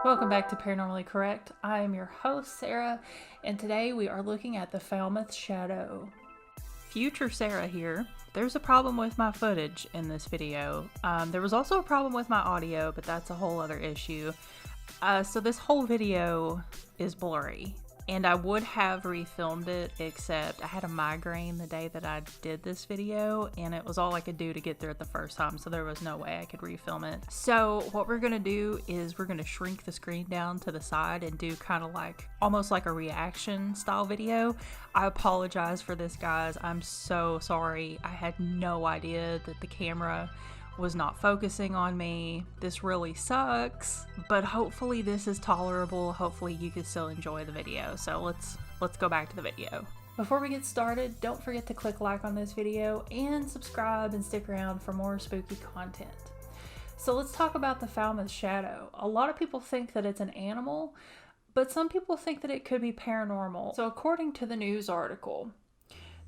Welcome back to Paranormally Correct. I am your host, Sarah, and today we are looking at the Falmouth Shadow. Future Sarah here. There's a problem with my footage in this video. There was also a problem with my audio, but that's a whole other issue. So this whole video is blurry, and I would have refilmed it, except I had a migraine the day that I did this video, and it was all I could do to get through it the first time, so there was no way I could refilm it. So what we're gonna do is we're gonna shrink the screen down to the side and do kind of like, almost like a reaction style video. I apologize for this, guys. I'm so sorry. I had no idea that the camera was not focusing on me. This really sucks, but hopefully this is tolerable. Hopefully you can still enjoy the video. So let's go back to the video. Before we get started, don't forget to click like on this video and subscribe and stick around for more spooky content. So let's talk about the Falmouth Shadow. A lot of people think that it's an animal, but some people think that it could be paranormal. So according to the news article,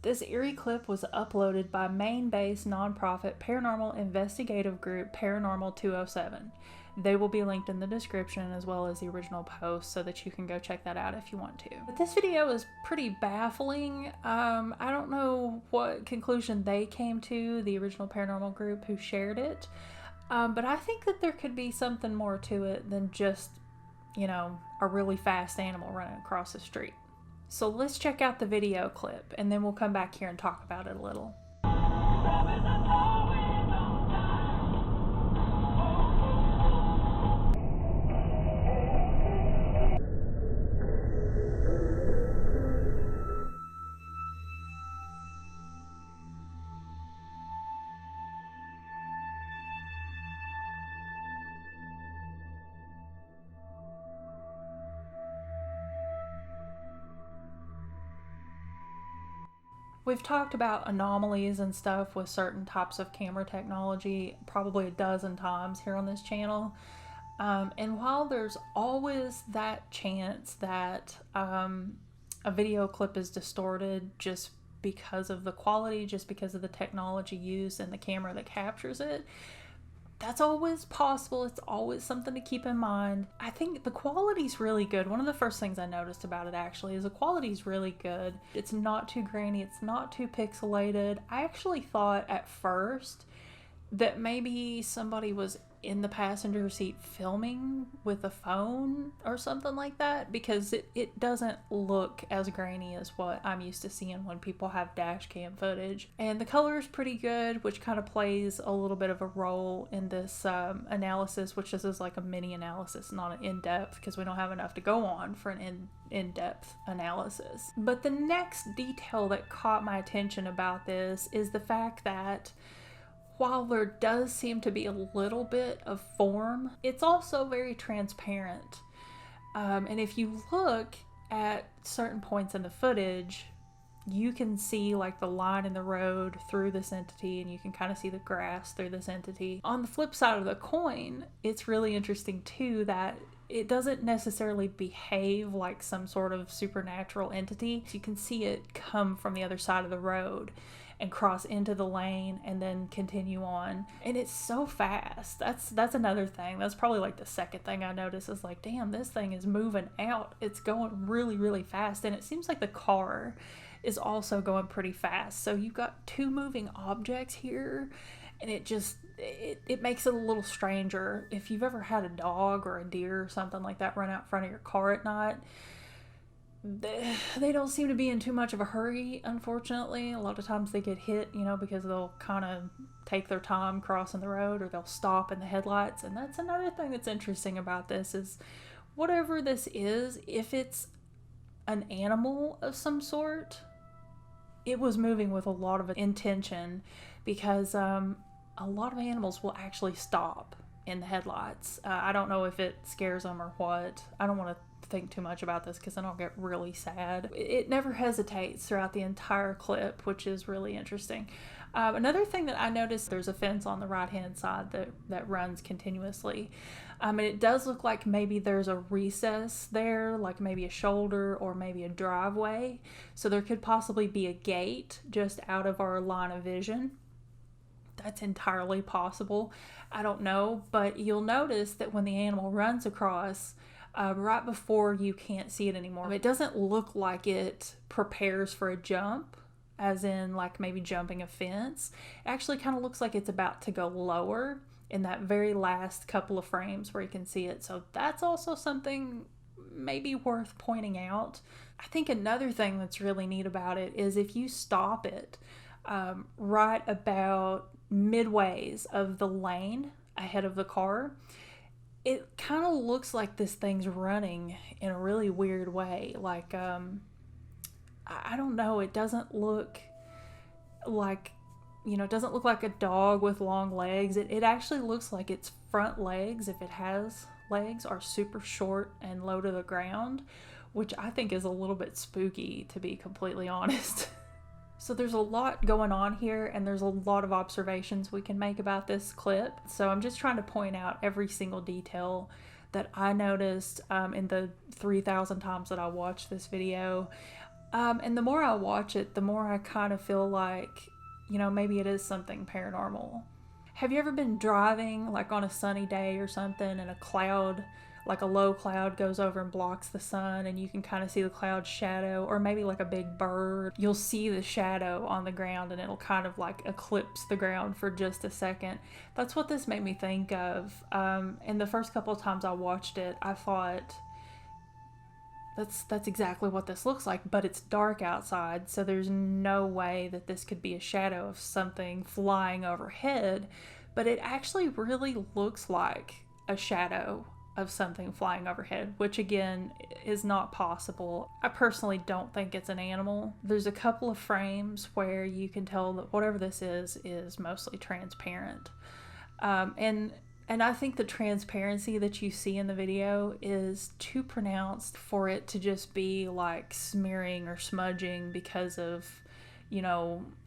this eerie clip was uploaded by Maine-based nonprofit paranormal investigative group Paranormal 207. They will be linked in the description as well as the original post so that you can go check that out if you want to. But this video is pretty baffling. I don't know what conclusion they came to, the original paranormal group who shared it, but I think that there could be something more to it than just, you know, a really fast animal running across the street. So let's check out the video clip, and then we'll come back here and talk about it a little. We've talked about anomalies and stuff with certain types of camera technology probably a dozen times here on this channel. And while there's always that chance that a video clip is distorted just because of the quality, just because of the technology used and the camera that captures it, that's always possible. It's always something to keep in mind. I think the quality's really good. One of the first things I noticed about it actually is the quality's really good. It's not too grainy. It's not too pixelated. I actually thought at first that maybe somebody was in the passenger seat filming with a phone or something like that, because it doesn't look as grainy as what I'm used to seeing when people have dash cam footage. And the color is pretty good, which kind of plays a little bit of a role in this analysis, which this is like a mini analysis, not an in-depth, because we don't have enough to go on for an in-depth analysis. But the next detail that caught my attention about this is the fact that while there does seem to be a little bit of form, it's also very transparent. And if you look at certain points in the footage, you can see like the line in the road through this entity, and you can kind of see the grass through this entity. On the flip side of the coin, it's really interesting too that it doesn't necessarily behave like some sort of supernatural entity. You can see it come from the other side of the road and cross into the lane and then continue on, and it's so fast. That's another thing. That's probably like the second thing I noticed is like, damn, this thing is moving out. It's going really, really fast, and it seems like the car is also going pretty fast. So you've got two moving objects here, and it makes it a little stranger. If you've ever had a dog or a deer or something like that run out in front of your car at night, they don't seem to be in too much of a hurry, unfortunately. A lot of times they get hit, you know, because they'll kind of take their time crossing the road, or they'll stop in the headlights. And that's another thing that's interesting about this is whatever this is, if it's an animal of some sort, it was moving with a lot of intention, because a lot of animals will actually stop in the headlights. I don't know if it scares them or what. I don't want to think too much about this because then I'll get really sad. It never hesitates throughout the entire clip, which is really interesting. Another thing that I noticed, there's a fence on the right hand side that runs continuously. And it does look like maybe there's a recess there, like maybe a shoulder or maybe a driveway. So there could possibly be a gate just out of our line of vision. That's entirely possible. I don't know, but you'll notice that when the animal runs across, right before you can't see it anymore, it doesn't look like it prepares for a jump, as in like maybe jumping a fence. It actually kind of looks like it's about to go lower in that very last couple of frames where you can see it. So that's also something maybe worth pointing out. I think another thing that's really neat about it is if you stop it right about midways of the lane ahead of the car, it kind of looks like this thing's running in a really weird way. Like, I don't know, it doesn't look like, it doesn't look like a dog with long legs. It actually looks like its front legs, if it has legs, are super short and low to the ground, which I think is a little bit spooky, to be completely honest. So there's a lot going on here, and there's a lot of observations we can make about this clip. So I'm just trying to point out every single detail that I noticed in the 3,000 times that I watched this video. And the more I watch it, the more I kind of feel like, maybe it is something paranormal. Have you ever been driving like on a sunny day or something, and a cloud, like a low cloud, goes over and blocks the sun, and you can kind of see the cloud's shadow, or maybe like a big bird, you'll see the shadow on the ground and it'll kind of like eclipse the ground for just a second? That's what this made me think of. And the first couple of times I watched it, I thought, that's exactly what this looks like, but it's dark outside, so there's no way that this could be a shadow of something flying overhead. But it actually really looks like a shadow of something flying overhead, which again is not possible. I personally don't think it's an animal. There's a couple of frames where you can tell that whatever this is mostly transparent. And I think the transparency that you see in the video is too pronounced for it to just be like smearing or smudging because of,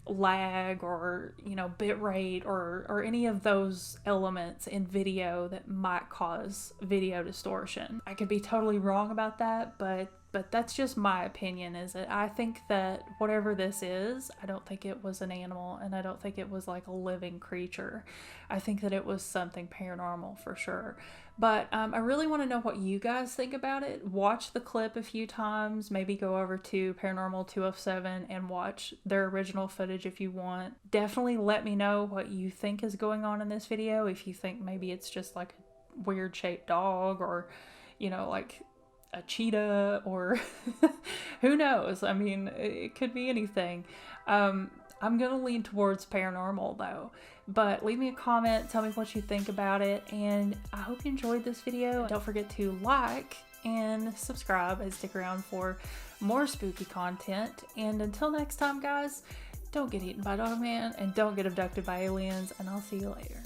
lag or, bit rate or any of those elements in video that might cause video distortion. I could be totally wrong about that, but that's just my opinion. Is that I think that whatever this is, I don't think it was an animal, and I don't think it was like a living creature. I think that it was something paranormal for sure. But I really want to know what you guys think about it. Watch the clip a few times. Maybe go over to Paranormal 207 and watch their original footage if you want. Definitely let me know what you think is going on in this video. If you think maybe it's just like a weird shaped dog, or, like a cheetah, or who knows? I mean, it could be anything. I'm gonna lean towards paranormal though, but leave me a comment, tell me what you think about it, and I hope you enjoyed this video. Don't forget to like and subscribe and stick around for more spooky content. And until next time, guys, don't get eaten by Dogman and don't get abducted by aliens, and I'll see you later.